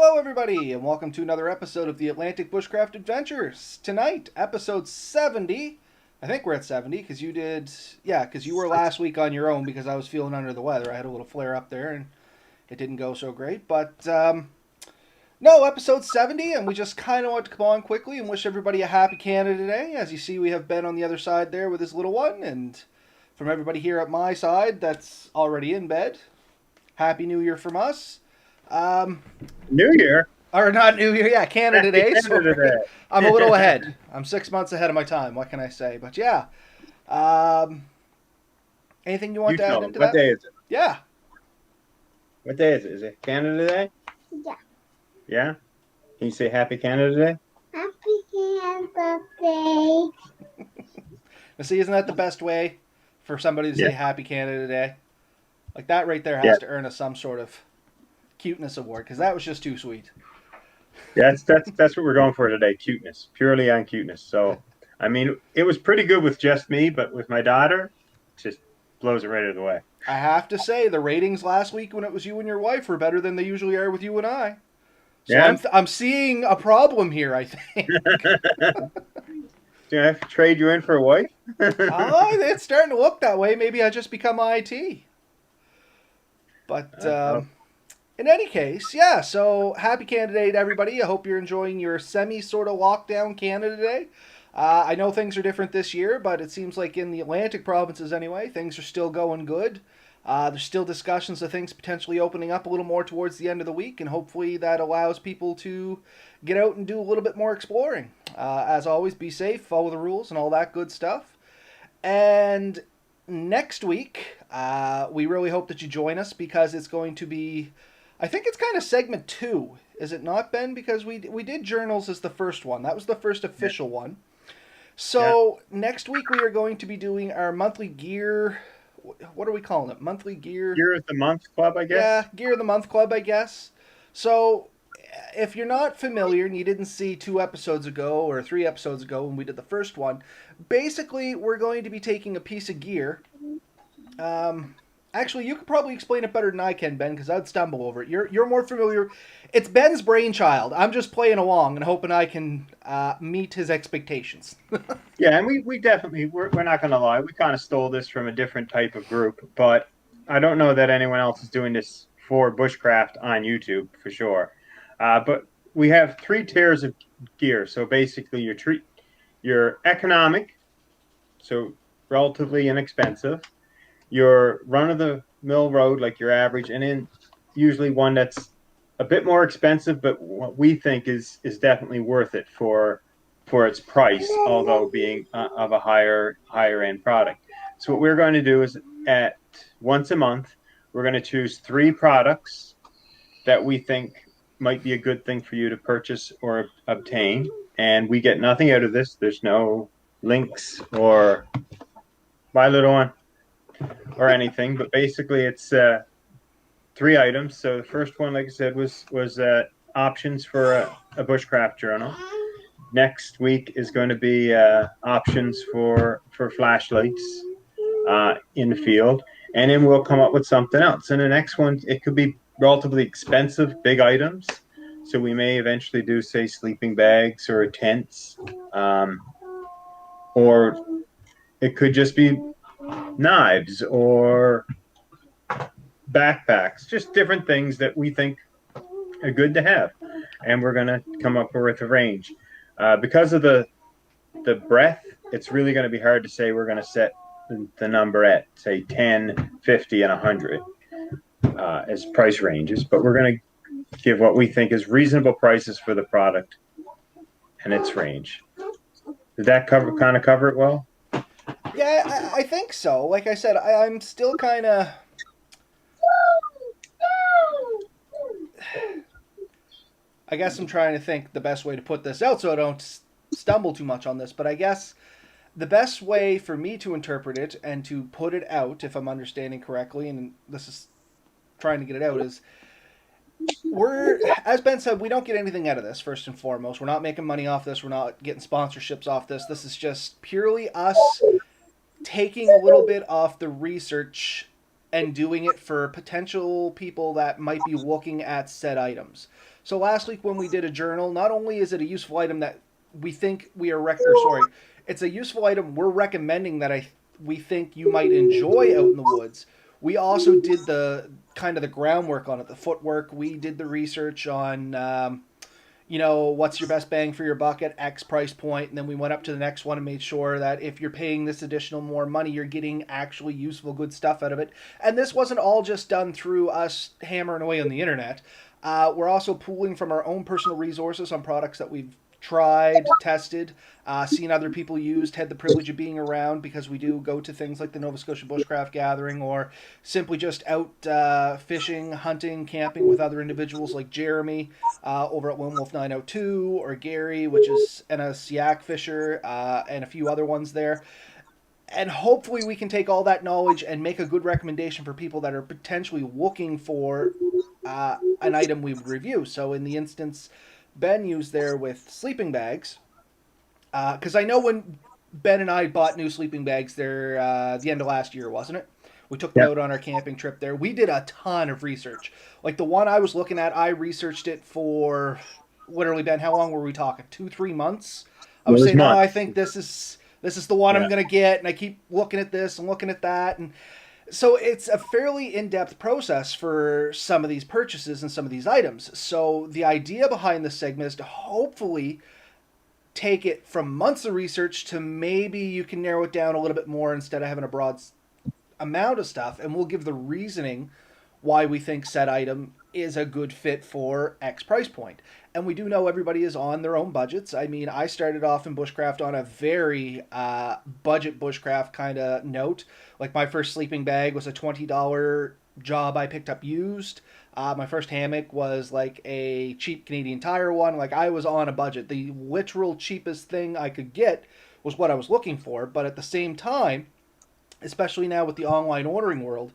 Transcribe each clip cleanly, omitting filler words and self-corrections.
Hello, everybody, and welcome to another episode of the Atlantic Bushcraft Adventures. Tonight, episode 70. I think we're at 70 because because you were last week on your own because I was feeling under the weather. I had a little flare up there and it didn't go so great. But no, episode 70, and we just kind of want to come on quickly and wish everybody a happy Canada Day. As you see, we have Ben on the other side there with his little one, and from everybody here at my side that's already in bed, Happy New Year from us. Um, New Year. or not New Year, yeah, Canada Happy Day. Canada Sorry, Day. I'm a little ahead. I'm 6 months ahead of my time. What can I say? But yeah, um, anything you want You to add tell me. into What that? day is it? Yeah, What day is it? Is it Canada Day? Yeah. Yeah? Can you say Happy Canada Day? Happy Canada Day. now see, isn't that the best way for somebody to say Yeah. Happy Canada Day? Like that right there Yeah. has to earn us some sort of cuteness award because that was just too sweet. Yeah, that's what we're going for today. Cuteness. Purely on cuteness. So I mean it was pretty good with just me, but with my daughter, it just blows it right out of the way. I have to say the ratings last week when it was you and your wife were better than they usually are with you and I. So Yeah? I'm seeing a problem here. I think. Do I have to trade you in for a wife? Oh, it's starting to look that way. Maybe I just become IT. But Well, in any case, yeah. So happy Canada Day to everybody. I hope you're enjoying your semi sort of lockdown Canada Day. I know things are different this year, but it seems like in the Atlantic provinces anyway, things are still going good. There's still discussions of things potentially opening up a little more towards the end of the week, and hopefully that allows people to get out and do a little bit more exploring. As always, be safe, follow the rules, and all that good stuff. And next week, we really hope that you join us because it's going to be, I think it's kind of segment two, is it not, Ben? Because we did journals as the first one. That was the first official one. So next week we are going to be doing our monthly gear. What are we calling it? Monthly gear. Year of the Month Club, I Yeah, guess. Gear of the Month Club, I guess. So, if you're not familiar and you didn't see 2 episodes ago or 3 episodes ago when we did the first one, basically we're going to be taking a piece of gear. Actually, you could probably explain it better than I can, Ben, because I'd stumble over it. You're more familiar. It's Ben's brainchild. I'm just playing along and hoping I can meet his expectations. Yeah, and we definitely we're not going to lie. We kind of stole this from a different type of group, but I don't know that anyone else is doing this for bushcraft on YouTube for sure. But we have 3 tiers of gear. So basically, your economic, so relatively inexpensive, your run of the mill road, like your average, and then usually one that's a bit more expensive, but what we think is definitely worth it for its price, although being of a higher end product. So what we're going to do is at once a month, we're going to choose 3 products that we think might be a good thing for you to purchase or obtain, and we get nothing out of this. There's no links or buy little one or anything, but basically it's 3 items. So the first one, like I said, was options for a bushcraft journal. Next week is going to be options for flashlights in the field, and then we'll come up with something else. And the next one, it could be relatively expensive, big items. So we may eventually do, say, sleeping bags or tents, or it could just be knives or backpacks, just different things that we think are good to have. And we're going to come up with a range. Because of the breadth, it's really going to be hard to say we're going to set the number at, say, 10, 50, and 100 as price ranges. But we're going to give what we think is reasonable prices for the product and its range. Did that kind of cover it well? Yeah, I think so. Like I said, I'm still kind of. I guess I'm trying to think the best way to put this out so I don't stumble too much on this. But I guess the best way for me to interpret it and to put it out, if I'm understanding correctly, and this is trying to get it out, is as Ben said, we don't get anything out of this, first and foremost. We're not making money off this. We're not getting sponsorships off this. This is just purely us taking a little bit off the research and doing it for potential people that might be looking at said items. So last week when we did a journal, not only is it a useful item that we think we are or sorry, it's a useful item we're recommending that we think you might enjoy out in the woods. We also did the kind of the groundwork on it, the footwork. We did the research on what's your best bang for your buck at X price point, and then we went up to the next one and made sure that if you're paying this additional more money, you're getting actually useful, good stuff out of it. And this wasn't all just done through us hammering away on the internet. We're also pooling from our own personal resources on products that we've tried, tested, seen other people used, had the privilege of being around because we do go to things like the Nova Scotia Bushcraft Gathering or simply just out fishing, hunting, camping with other individuals like Jeremy over at Lone Wolf 902 or Gary, which is an Siak fisher, and a few other ones there. And hopefully we can take all that knowledge and make a good recommendation for people that are potentially looking for an item we would review. So in the instance Ben used there with sleeping bags, because I know when Ben and I bought new sleeping bags there the end of last year, wasn't it? We took them Yep. out on our camping trip there. We did a ton of research. Like the one I was looking at, I researched it for literally, Ben, how long were we talking? 2-3 months. I It was was saying, oh, I months. think this is the one Yeah. I'm gonna get, and I keep looking at this and looking at that, and so it's a fairly in-depth process for some of these purchases and some of these items. So the idea behind this segment is to hopefully take it from months of research to maybe you can narrow it down a little bit more instead of having a broad amount of stuff, and we'll give the reasoning why we think said item is a good fit for X price point. And we do know everybody is on their own budgets. I mean, I started off in bushcraft on a very budget bushcraft kind of note. Like my first sleeping bag was a $20 job I picked up used. My first hammock was like a cheap Canadian Tire one. Like I was on a budget. The literal cheapest thing I could get was what I was looking for. But at the same time, especially now with the online ordering world,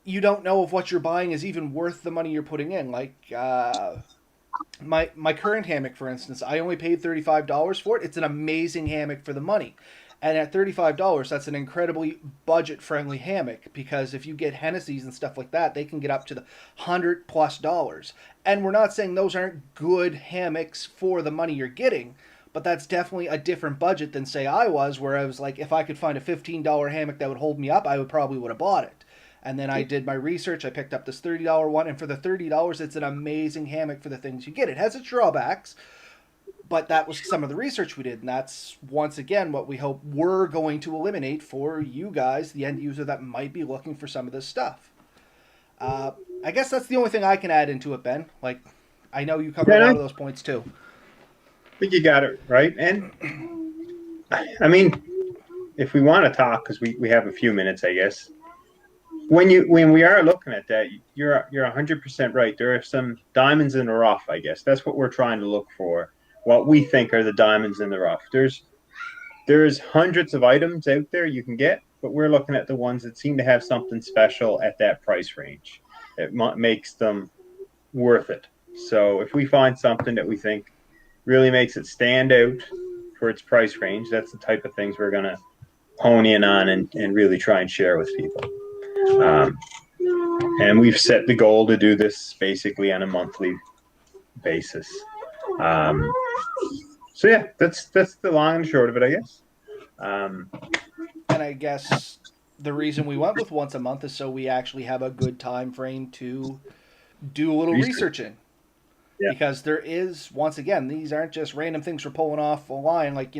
you don't know if what you're buying is even worth the money you're putting in. Like my current hammock, for instance, I only paid $35 for it. It's an amazing hammock for the money. And at $35, that's an incredibly budget friendly hammock because if you get Hennessy's and stuff like that, they can get up to the $100+. And we're not saying those aren't good hammocks for the money you're getting, but that's definitely a different budget than say I was, where I was like, if I could find a $15 hammock that would hold me up, I would have bought it. And then I did my research. I picked up this $30 one, and for the $30, it's an amazing hammock for the things you get. It has its drawbacks, but that was some of the research we did, and that's once again what we hope we're going to eliminate for you guys, the end user that might be looking for some of this stuff. I guess that's the only thing I can add into it, Ben. Like, I know you covered a Yeah, lot I of those points too. think you got it right. And I mean, if we want to talk, because we have a few minutes, I guess. When we are looking at that, you're 100% right. There are some diamonds in the rough, I guess. That's what we're trying to look for. What we think are the diamonds in the rough. There's hundreds of items out there you can get, but we're looking at the ones that seem to have something special at that price range. It makes them worth it. So if we find something that we think really makes it stand out for its price range, that's the type of things we're going to hone in on and really try and share with people. Um, and we've set the goal to do this basically on a monthly basis. Um, so yeah, that's the long and short of it, I guess. Um, And I guess the reason we went with once a month is so we actually have a good time frame to do a little research in. Yeah. Because there is, once again, these aren't just random things we're pulling off a line. Like,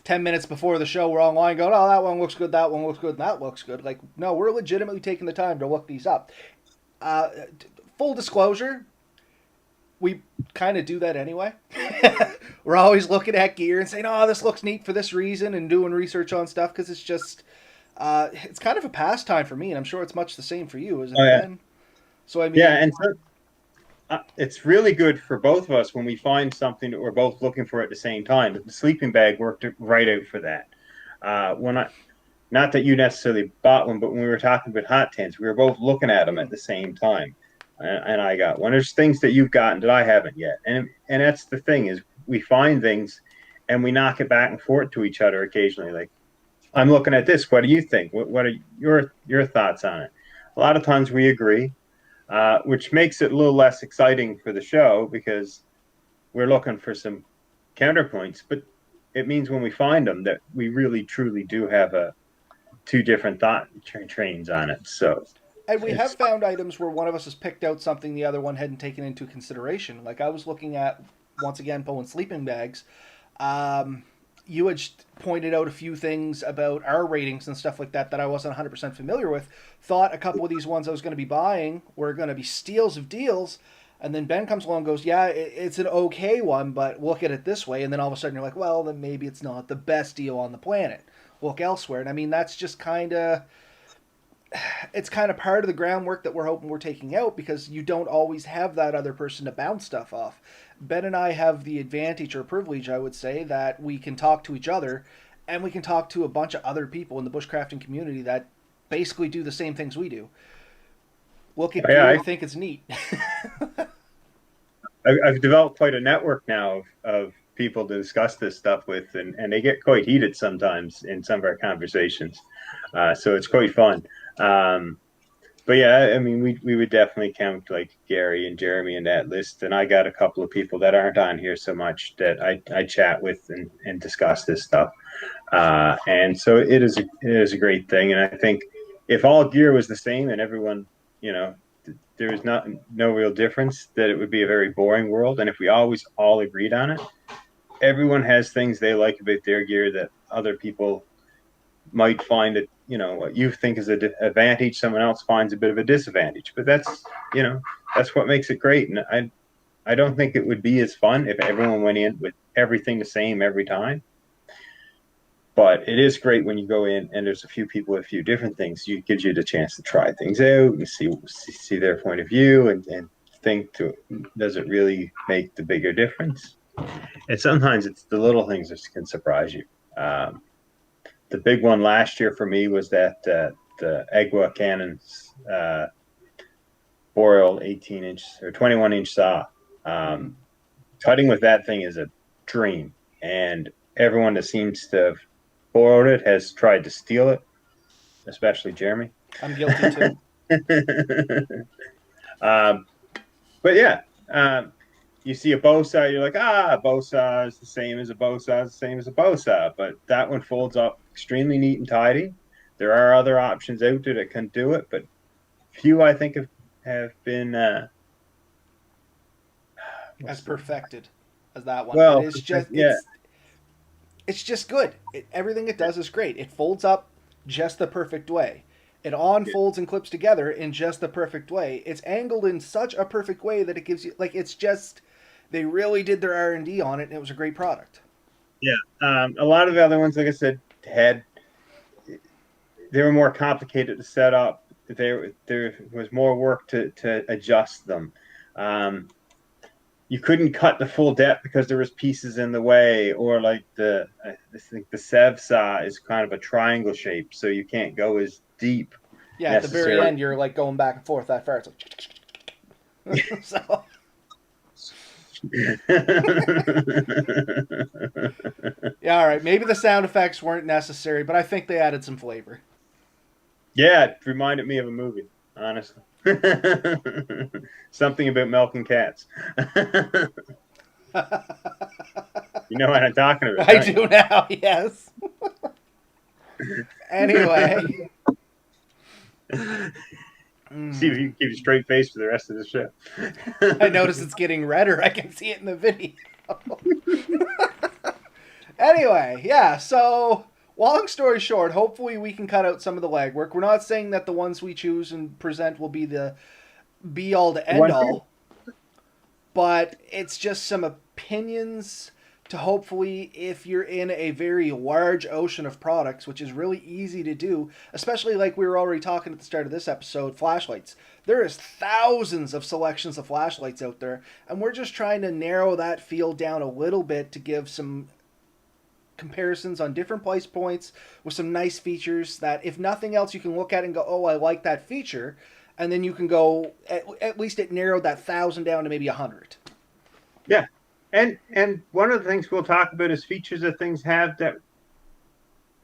10 minutes before the show, we're online going, oh, that one looks good, that one looks good, and that looks good. Like, no, we're legitimately taking the time to look these up. Uh, Full disclosure, we kind of do that anyway. We're always looking at gear and saying, oh, this looks neat for this reason, and doing research on stuff because it's just, it's kind of a pastime for me, and I'm sure it's much the same for you, isn't it, yeah. Ben? So, I mean, Yeah, and so, it's really good for both of us when we find something that we're both looking for at the same time. The sleeping bag worked right out for that. When I, not that you necessarily bought one, but when we were talking about hot tents, we were both looking at them at the same time. And I got one. There's things that you've gotten that I haven't yet, and that's the thing is we find things, and we knock it back and forth to each other occasionally. Like, I'm looking at this. What do you think? What are your thoughts on it? A lot of times we agree. which makes it a little less exciting for the show because we're looking for some counterpoints. But it means when we find them that we really truly do have two different thought trains on it. So And we have it's found items where one of us has picked out something the other one hadn't taken into consideration. Like I was looking at, once again, pulling sleeping bags. Um, you had pointed out a few things about our ratings and stuff like that that I wasn't 100% familiar with. Thought a couple of these ones I was going to be buying were going to be steals of deals. And then Ben comes along and goes, yeah, it's an okay one, but look at it this way. And then all of a sudden you're like, well, then maybe it's not the best deal on the planet. Look elsewhere. And I mean, that's just kind of it's kind of part of the groundwork that we're hoping we're taking out because you don't always have that other person to bounce stuff off. Ben and I have the advantage or privilege, I would say, that we can talk to each other and we can talk to a bunch of other people in the bushcrafting community that basically do the same things we do. Look at yeah, gear, think it's neat. I've developed quite a network now of people to discuss this stuff with, and they get quite heated sometimes in some of our conversations. So it's quite fun. Um, but yeah, I mean, we would definitely count like Gary and Jeremy in that list, and I got a couple of people that aren't on here so much that I chat with and discuss this stuff. And so it is a great thing, and I think if all gear was the same and everyone, you know, there was no real difference, that it would be a very boring world. And if we always all agreed on it, everyone has things they like about their gear that other people might find it, what you think is an advantage, someone else finds a bit of a disadvantage. But that's what makes it great. And I don't think it would be as fun if everyone went in with everything the same every time. But it is great when you go in and there's a few people with a few different things. It gives you the chance to try things out and see their point of view and think does it really make the bigger difference? And sometimes it's the little things that can surprise you. The big one last year for me was that the Egwa Cannons Boreal 18-inch or 21-inch saw. Cutting with that thing is a dream, and everyone that seems to have borrowed it has tried to steal it, especially Jeremy. I'm guilty too. But yeah, you see a bow saw, you're like, a bow saw is the same as a bow saw, is the same as a bow saw. But that one folds up extremely neat and tidy. There are other options out there that can do it, but few I think have been as perfected as that one. well. It is just Yeah, it's just good. Everything it does is great. It folds up just the perfect way. It unfolds and clips together in just the perfect way. It's angled in such a perfect way that it gives you it's just they really did their R&D on it, and it was a great product. yeah. A lot of the other ones, like I said, they were more complicated to set up. There was more work to adjust them. You couldn't cut the full depth because there was pieces in the way, or like I think the Sev saw is kind of a triangle shape, so you can't go as deep. Yeah, at the very end, you're like going back and forth that far. It's like so. Yeah, all right. Maybe the sound effects weren't necessary, but I think they added some flavor. Yeah, it reminded me of a movie, honestly. Something about milking cats. You know what I'm talking about? I do now, yes. Anyway. See if you can keep a straight face for the rest of the show. I notice it's getting redder. I can see it in the video. Anyway, yeah, so long story short, hopefully we can cut out some of the legwork. We're not saying that the ones we choose and present will be the be all to end all, but it's just some opinions to hopefully, if you're in a very large ocean of products, which is really easy to do, especially like we were already talking at the start of this episode, flashlights. There is thousands of selections of flashlights out there, and we're just trying to narrow that field down a little bit to give some comparisons on different price points with some nice features that, if nothing else, you can look at and go, oh, I like that feature, and then you can go, at least it narrowed that 1,000 down to maybe 100. Yeah. And one of the things we'll talk about is features that things have that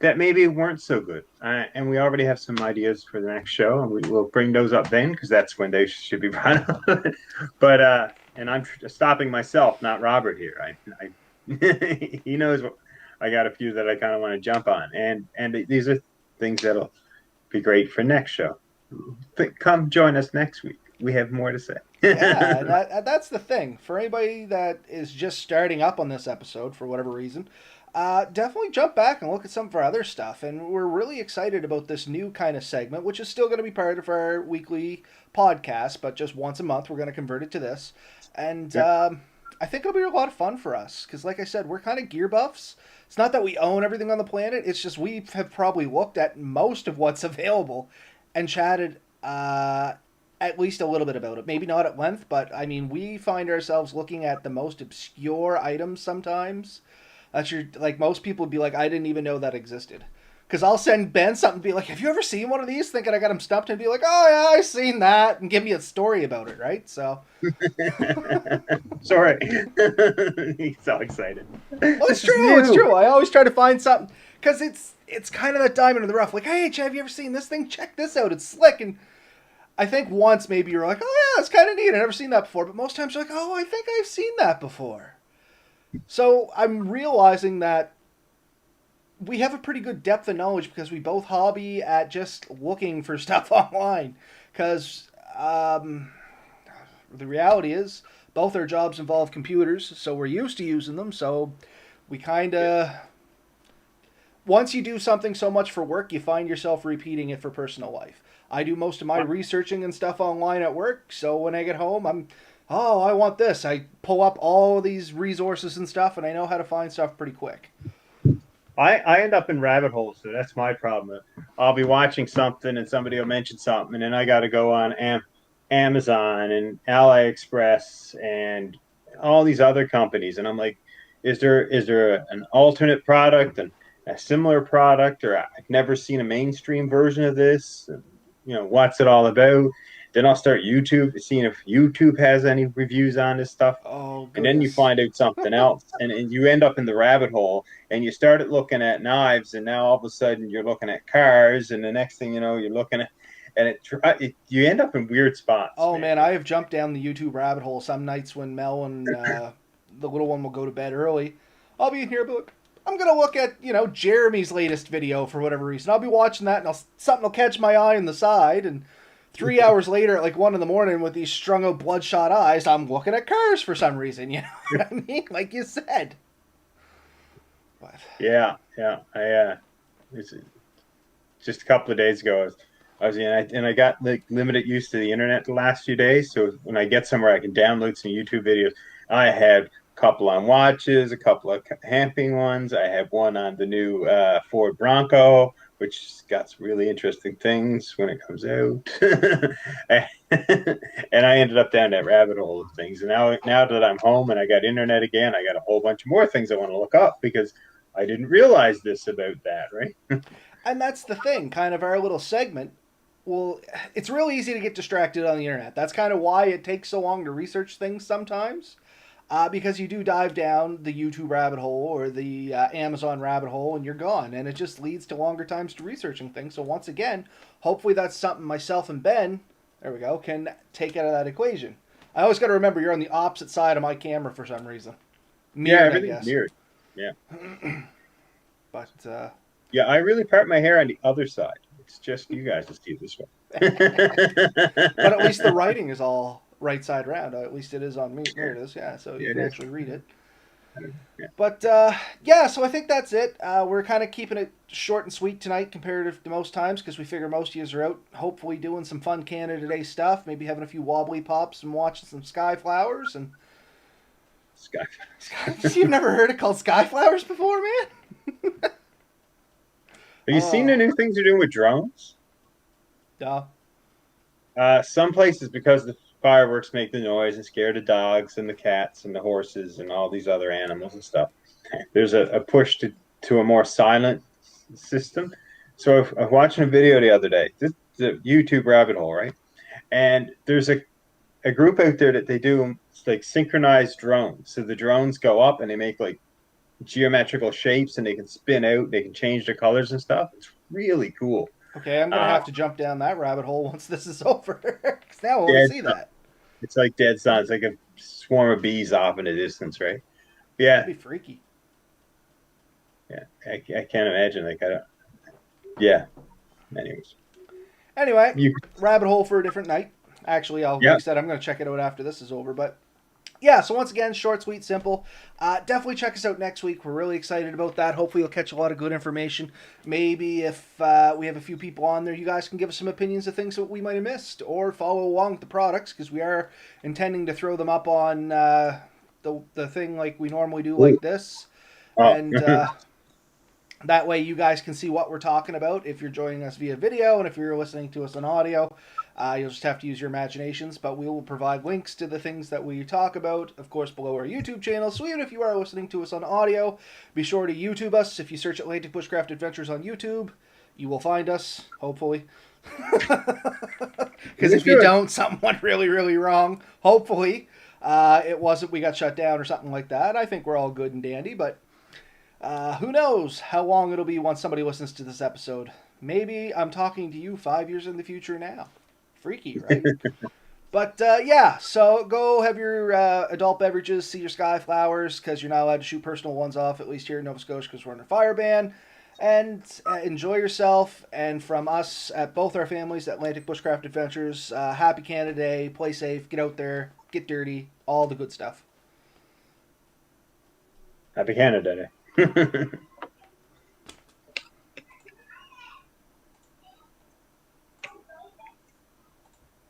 that maybe weren't so good. And we already have some ideas for the next show, and we will bring those up then because that's when they should be brought up. But and I'm stopping myself, not Robert here. He knows what I got a few that I kind of want to jump on, and these are things that'll be great for next show. Come join us next week. We have more to say. Yeah, and that's the thing. For anybody that is just starting up on this episode for whatever reason, definitely jump back and look at some of our other stuff. And we're really excited about this new kind of segment, which is still going to be part of our weekly podcast, but just once a month we're going to convert it to this. And I think it'll be a lot of fun for us because, like I said, we're kind of gear buffs. It's not that we own everything on the planet. It's just we have probably looked at most of what's available and chatted at least a little bit about it. Maybe not at length, but I mean, we find ourselves looking at the most obscure items sometimes. That you're like most people would be like, I didn't even know that existed. Because I'll send Ben something and be like, have you ever seen one of these? Thinking I got him stumped and be like, oh yeah, I've seen that, and give me a story about it, right? So. Sorry, he's so excited. Well, it's true. It's true. I always try to find something because it's kind of that diamond in the rough. Like, hey, have you ever seen this thing? Check this out. It's slick. And I think once maybe you're like, oh yeah, it's kind of neat. I've never seen that before. But most times you're like, oh, I think I've seen that before. So I'm realizing that we have a pretty good depth of knowledge because we both hobby at just looking for stuff online. Because the reality is, both our jobs involve computers, so we're used to using them. So we kind of, once you do something so much for work, you find yourself repeating it for personal life. I do most of my researching and stuff online at work, so when I get home, I want this. I pull up all these resources and stuff, and I know how to find stuff pretty quick. I end up in rabbit holes, so that's my problem. I'll be watching something and somebody will mention something, and then I got to go on Amazon and AliExpress and all these other companies, and I'm like, is there an alternate product and a similar product, or I've never seen a mainstream version of this? And, what's it all about? Then I'll start YouTube, seeing if YouTube has any reviews on this stuff. Oh, And then you goodness. find out something else, and you end up in the rabbit hole, and you started looking at knives, and now all of a sudden you're looking at cars, and the next thing you know, you're looking at, and you end up in weird spots. Oh, man, I have jumped down the YouTube rabbit hole some nights when Mel and the little one will go to bed early. I'll be in here, but I'm going to look at, Jeremy's latest video for whatever reason. I'll be watching that, and something will catch my eye on the side, and 3 hours later at like 1 in the morning with these strung out bloodshot eyes, I'm looking at cars for some reason, you know what I mean? Like you said. But Yeah. It's just a couple of days ago. I got like limited use to the internet the last few days. So when I get somewhere, I can download some YouTube videos. I had a couple on watches, a couple of camping ones. I have one on the new Ford Bronco, which got some really interesting things when it comes out. And I ended up down that rabbit hole of things. And now that I'm home and I got internet again, I got a whole bunch more things I want to look up because I didn't realize this about that, right? and that's the thing, kind of our little segment. Well, it's real easy to get distracted on the internet. That's kind of why it takes so long to research things sometimes. Because you do dive down the YouTube rabbit hole or the Amazon rabbit hole and you're gone. And it just leads to longer times to researching things. So once again, hopefully that's something myself and Ben, there we go, can take out of that equation. I always got to remember you're on the opposite side of my camera for some reason. Yeah, Mirrored, I everything's guess. mirrored. Yeah. But Yeah, I really part my hair on the other side. It's just you guys to see this at least the one. writing is all right side round. At least it is on me. There it is. Yeah, so you Yeah, can it is. actually read it. Yeah. But yeah, so I think that's it. We're kind of keeping it short and sweet tonight compared to most times because we figure most of you are out hopefully doing some fun Canada Day stuff, maybe having a few wobbly pops and watching some sky flowers. And Sky. you've never heard it called sky flowers before, man? Have you seen the new things they're doing with drones? Duh. Some places, because the fireworks make the noise and scare the dogs and the cats and the horses and all these other animals and stuff, there's a push to a more silent system. So I'm watching a video the other day. This is a YouTube rabbit hole, right? And there's a group out there that they do like synchronized drones. So the drones go up and they make like geometrical shapes, and they can spin out. They can change the colors and stuff. It's really cool. Okay, I'm gonna Uh, have to jump down that rabbit hole once this is over. 'Cause now I want to dead. see that. It's like dead sun. It's like a swarm of bees off in the distance, right? That'd Yeah, be freaky. yeah. I can't imagine. Like I don't. Yeah. Anyways, Anyway, you. rabbit hole for a different night. Actually, like Yeah. I said, I'm gonna check it out after this is over. But yeah, so once again, short, sweet, simple. Definitely check us out next week. We're really excited about that. Hopefully, you'll catch a lot of good information. Maybe if we have a few people on there, you guys can give us some opinions of things that we might have missed, or follow along with the products because we are intending to throw them up on the thing like we normally do, Ooh. like this, Oh. and that way you guys can see what we're talking about if you're joining us via video, and if you're listening to us on audio. You'll just have to use your imaginations, but we will provide links to the things that we talk about, of course, below our YouTube channel. So even if you are listening to us on audio, be sure to YouTube us. If you search Atlantic Bushcraft Adventures on YouTube, you will find us, hopefully. Because You if you should. don't, something went really, really wrong. Hopefully, it wasn't we got shut down or something like that. I think we're all good and dandy, but who knows how long it'll be once somebody listens to this episode. Maybe I'm talking to you 5 years in the future now. Freaky, right? But yeah, so go have your adult beverages, see your sky flowers, because you're not allowed to shoot personal ones off, at least here in Nova Scotia, because we're under fire ban. And enjoy yourself. And from us at both our families, Atlantic Bushcraft Adventures, happy Canada Day. Play safe, get out there, get dirty, all the good stuff. Happy Canada Day.